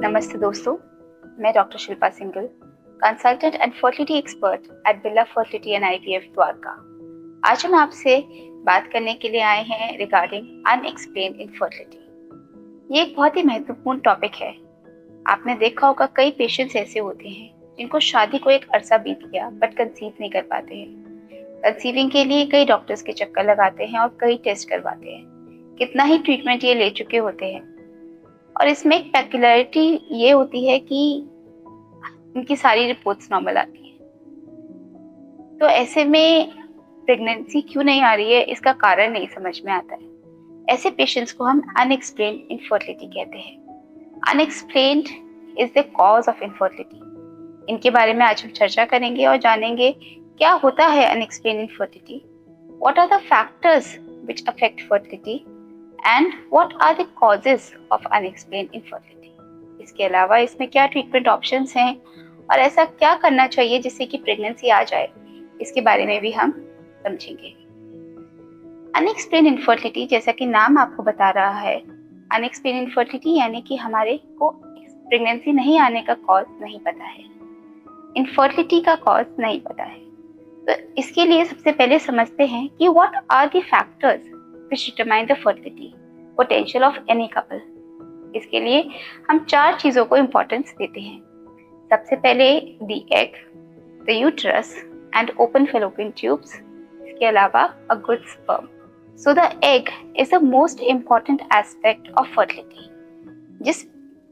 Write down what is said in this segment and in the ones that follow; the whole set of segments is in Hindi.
नमस्ते दोस्तों, मैं doctor Shilpa Singhal, consultant and fertility expert at Birla fertility and IVF Dwarka. आज हम आपसे बात करने के लिए आए हैं रिगार्डिंग अनएक्सप्लेन्ड इनफर्टिलिटी। ये एक बहुत ही महत्वपूर्ण टॉपिक है। आपने देखा होगा कई पेशेंट्स ऐसे होते हैं जिनको शादी को एक अरसा बीत गया बट कंसीव नहीं कर पाते हैं। कंसीविंग के लिए कई डॉक्टर्स के चक्कर लगाते हैं और कई टेस्ट करवाते हैं। कितना ही ट्रीटमेंट ये ले चुके होते हैं और इसमें एक पेक्युलरिटी ये होती है कि उनकी सारी रिपोर्ट्स नॉर्मल आती हैं। तो ऐसे में प्रेगनेंसी क्यों नहीं आ रही है, इसका कारण नहीं समझ में आता है। ऐसे पेशेंट्स को हम अनएक्सप्लेन्ड इनफर्टिलिटी कहते हैं। Unexplained is the cause of infertility. इनके बारे में आज हम चर्चा करेंगे और जानेंगे क्या होता है unexplained infertility, what are the factors which affect fertility and what are the causes of unexplained infertility. इसके अलावा इसमें क्या ट्रीटमेंट ऑप्शंस हैं और ऐसा क्या करना चाहिए जिससे कि प्रेगनेंसी आ जाए, इसके बारे में भी हम समझेंगे। अनएक्सप्लेन्ड इनफर्टिलिटी, जैसा कि नाम आपको बता रहा है, अनएक्सप्लेन्ड इनफर्टिलिटी यानी कि हमारे को प्रेगनेंसी नहीं आने का कॉज नहीं पता है, इनफर्टिलिटी का कॉज नहीं पता है। तो इसके लिए सबसे पहले समझते हैं कि what are the factors which determine the fertility potential of any couple। इसके लिए हम 4 चीजों को इम्पोर्टेंस देते हैं। सबसे पहले the egg, the uterus and open fallopian tubes। इसके अलावा a good sperm। So the egg is the most important aspect of fertility। जिस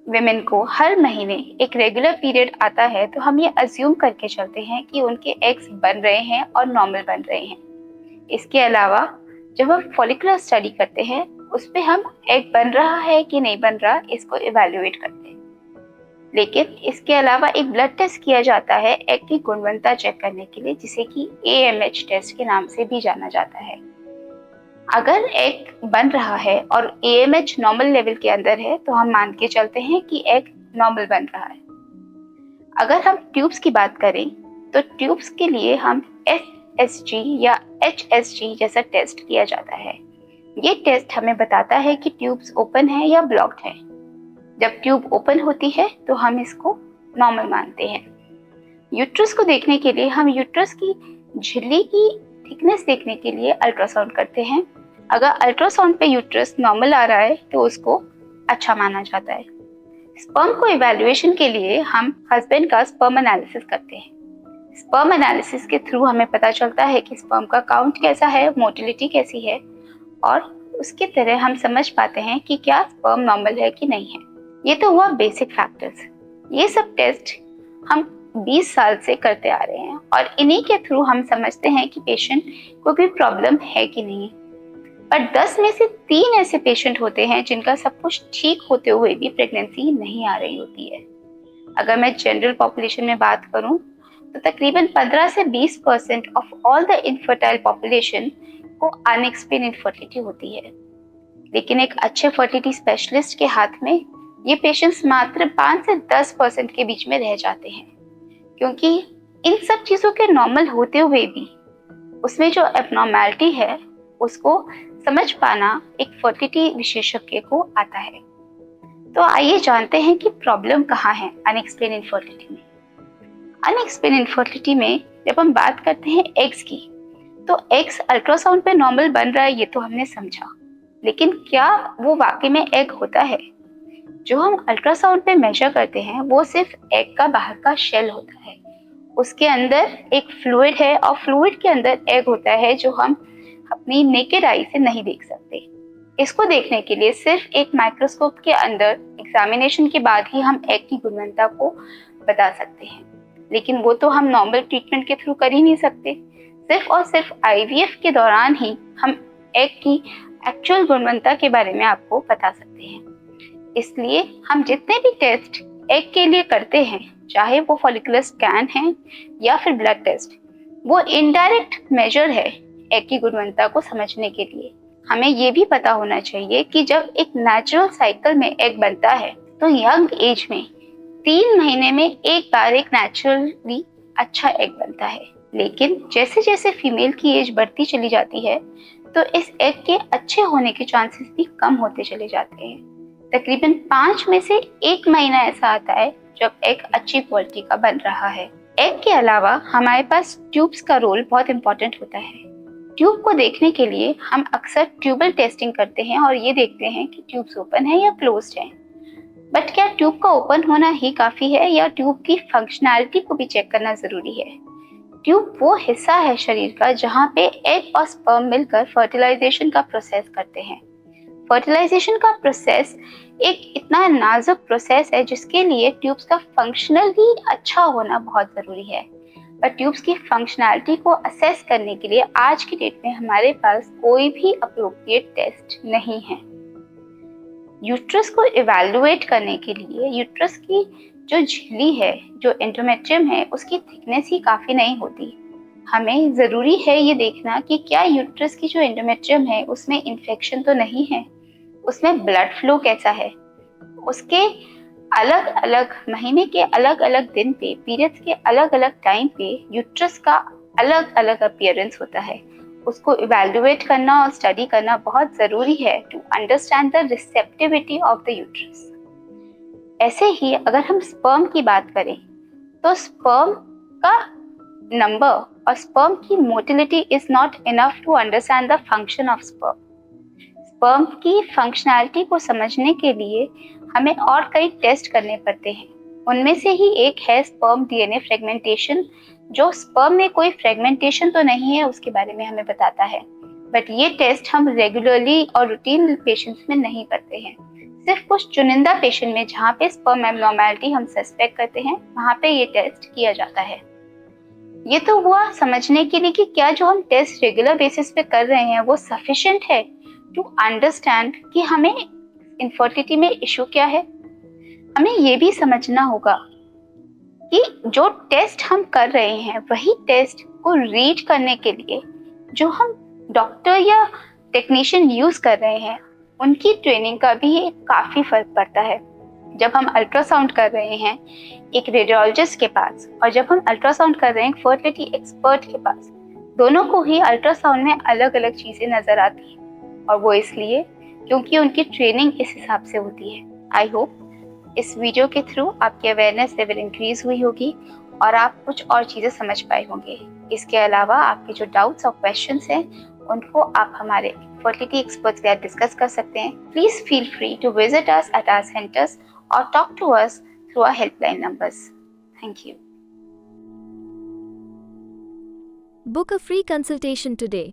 women को हर महीने एक रेगुलर पीरियड आता है तो हम ये अज्यूम करके चलते हैं कि उनके एग्स बन रहे हैं और नॉर्मल बन रहे हैं। इसके अलावा जब हम फॉलिकुलर स्टडी करते हैं उस पे हम एग बन रहा है कि नहीं बन रहा इसको इवैल्यूएट करते हैं। लेकिन इसके अलावा एक ब्लड टेस्ट किया जाता है एग की गुणवत्ता चेक करने के लिए, जिसे कि AMH टेस्ट के नाम से भी जाना जाता है। अगर एग बन रहा है और AMH नॉर्मल लेवल के अंदर है तो हम मान के चलते हैं कि एग नॉर्मल बन रहा है। अगर हम ट्यूब्स की बात करें तो ट्यूब्स के लिए हम SG या HSG जैसा टेस्ट किया जाता है। ये टेस्ट हमें बताता है कि ट्यूब्स ओपन है या ब्लॉक्ड है। जब ट्यूब ओपन होती है तो हम इसको नॉर्मल मानते हैं। यूट्रस को देखने के लिए हम यूट्रस की झिल्ली की थिकनेस देखने के लिए अल्ट्रासाउंड करते हैं। अगर अल्ट्रासाउंड पे यूट्रस नॉर्मल आ रहा है तो उसको अच्छा माना जाता है। स्पर्म को इवैल्यूएशन के लिए हम हस्बैंड का स्पर्म एनालिसिस करते हैं। स्पर्म एनालिसिस के थ्रू हमें पता चलता है कि स्पर्म का काउंट कैसा है, मोटिलिटी कैसी है, और उसके तरह हम समझ पाते हैं कि क्या स्पर्म नॉर्मल है कि नहीं है। ये तो हुआ बेसिक फैक्टर्स। ये सब टेस्ट हम 20 साल से करते आ रहे हैं और इन्हीं के थ्रू हम समझते हैं कि पेशेंट को भी प्रॉब्लम है कि नहीं। पर 10 में से 3 ऐसे पेशेंट होते हैं जिनका सब कुछ ठीक होते हुए भी प्रेगनेंसी नहीं आ रही होती है। अगर मैं जनरल पॉपुलेशन में बात करूं तो तकरीबन 15 से 20% of all the infertile population को अनएक्सप्लेन्ड इनफर्टिलिटी होती है। लेकिन एक अच्छे फर्टिलिटी स्पेशलिस्ट के हाथ में ये पेशेंट्स मात्र 5 से 10% के बीच में रह जाते हैं, क्योंकि इन सब चीज़ों के नॉर्मल होते हुए भी उसमें जो एबनॉर्मैलिटी है उसको समझ पाना एक फर्टिलिटी विशेषज्ञ को आता है। तो आइए जानते हैं कि प्रॉब्लम कहाँ है अनएक्सप्लेन्ड इनफर्टिलिटी में। अनएक्सप्लेन्ड इनफर्टिलिटी में जब हम बात करते हैं एग्स की, तो एग्स अल्ट्रासाउंड पे नॉर्मल बन रहा है ये तो हमने समझा, लेकिन क्या वो वाकई में एग होता है? जो हम अल्ट्रासाउंड पे मेजर करते हैं वो सिर्फ एग का बाहर का शेल होता है। उसके अंदर एक फ्लूइड है और फ्लूइड के अंदर एग होता है जो हम अपनी नेकेड आई से नहीं देख सकते। इसको देखने के लिए सिर्फ एक माइक्रोस्कोप के अंदर एग्जामिनेशन के बाद ही हम एग की गुणवत्ता को बता सकते हैं, लेकिन वो तो हम नॉर्मल ट्रीटमेंट के थ्रू कर ही नहीं सकते। सिर्फ और सिर्फ IVF के दौरान ही हम एग की एक्चुअल गुणवत्ता के बारे में आपको बता सकते हैं। इसलिए हम जितने भी टेस्ट एग के लिए करते हैं, चाहे वो फॉलिकुलर स्कैन है या फिर ब्लड टेस्ट, वो इनडायरेक्ट मेजर है एग की गुणवत्ता को समझने के लिए। हमें ये भी पता होना चाहिए कि जब एक नेचुरल साइकिल में एग बनता है तो यंग एज में 3 महीने में एक बार एक नेचुरली अच्छा एग बनता है। लेकिन जैसे जैसे फीमेल की एज बढ़ती चली जाती है तो इस एग के अच्छे होने के चांसेस भी कम होते चले जाते हैं। तकरीबन 5 में से 1 महीना ऐसा आता है जब एग अच्छी क्वालिटी का बन रहा है। एग के अलावा हमारे पास ट्यूब्स का रोल बहुत इंपॉर्टेंट होता है। ट्यूब को देखने के लिए हम अक्सर ट्यूबल टेस्टिंग करते हैं और ये देखते हैं कि ट्यूब्स ओपन है या क्लोज्ड है। बट क्या ट्यूब का ओपन होना ही काफी है या ट्यूब की फंक्शनैलिटी को भी चेक करना जरूरी है? ट्यूब वो हिस्सा है शरीर का जहाँ पे एग और स्पर्म मिलकर फर्टिलाइजेशन का प्रोसेस करते हैं। फर्टिलाइजेशन का प्रोसेस एक इतना नाजुक प्रोसेस है जिसके लिए ट्यूब्स का फंक्शनली अच्छा होना बहुत ज़रूरी है। पर ट्यूब्स की फंक्शनैलिटी को असेस करने के लिए आज की डेट में हमारे पास कोई भी अप्रोप्रिएट टेस्ट नहीं है। यूट्रस को इवैल्यूएट करने के लिए यूट्रस की जो झिल्ली है, जो एंडोमेट्रियम है, उसकी थिकनेस ही काफ़ी नहीं होती। हमें ज़रूरी है ये देखना कि क्या यूट्रस की जो एंडोमेट्रियम है उसमें इन्फेक्शन तो नहीं है, उसमें ब्लड फ्लो कैसा है, उसके अलग अलग महीने के अलग अलग दिन पे, पीरियड्स के अलग अलग टाइम पे यूट्रस का अलग अलग अपीयरेंस होता है। उसको इवैल्यूएट करना और स्टडी करना बहुत ज़रूरी है to understand the receptivity of the uterus. ऐसे ही अगर हम स्पर्म की बात करें तो स्पर्म का नंबर और स्पर्म की motility is not enough to understand the function of sperm. Sperm की फंक्शनैलिटी को समझने के लिए हमें और कई टेस्ट करने पड़ते हैं। उनमें से ही एक है स्पर्म डीएनए फ्रेगमेंटेशन, जो स्पर्म में कोई फ्रेगमेंटेशन तो नहीं है उसके बारे में हमें बताता है। बट ये टेस्ट हम रेगुलरली और रूटीन पेशेंट्स में नहीं करते हैं। सिर्फ कुछ चुनिंदा पेशेंट में जहाँ पे स्पर्म एब्नॉर्मैलिटी हम सस्पेक्ट करते हैं वहाँ पे ये टेस्ट किया जाता है। ये तो हुआ समझने के लिए कि क्या जो हम टेस्ट रेगुलर बेसिस पे कर रहे हैं वो सफिशिएंट है टू अंडरस्टैंड कि हमें इनफर्टिलिटी में इशू क्या है। हमें ये भी समझना होगा कि जो टेस्ट हम कर रहे हैं वही टेस्ट को रीड करने के लिए जो हम डॉक्टर या टेक्नीशियन यूज कर रहे हैं उनकी ट्रेनिंग का भी काफी फर्क पड़ता है। जब हम अल्ट्रासाउंड कर रहे हैं एक रेडियोलॉजिस्ट के पास और जब हम अल्ट्रासाउंड कर रहे हैं एक फर्टिलिटी एक्सपर्ट के पास, दोनों को ही अल्ट्रासाउंड में अलग अलग चीजें नजर आती हैं और वो इसलिए क्योंकि उनकी ट्रेनिंग इस हिसाब से होती है। आई होप इस वीडियो के थ्रू आपकी अवेयरनेस लेवल इंक्रीज हुई होगी और आप कुछ और चीजें समझ पाए होंगे। इसके अलावा आपके जो डाउट्स और क्वेश्चंस हैं उनको आप हमारे फर्टिलिटी एक्सपर्ट्स के साथ डिस्कस कर सकते हैं। Please feel free to visit us at our centres or talk to us through our helpline numbers. Thank you. Book a free consultation today.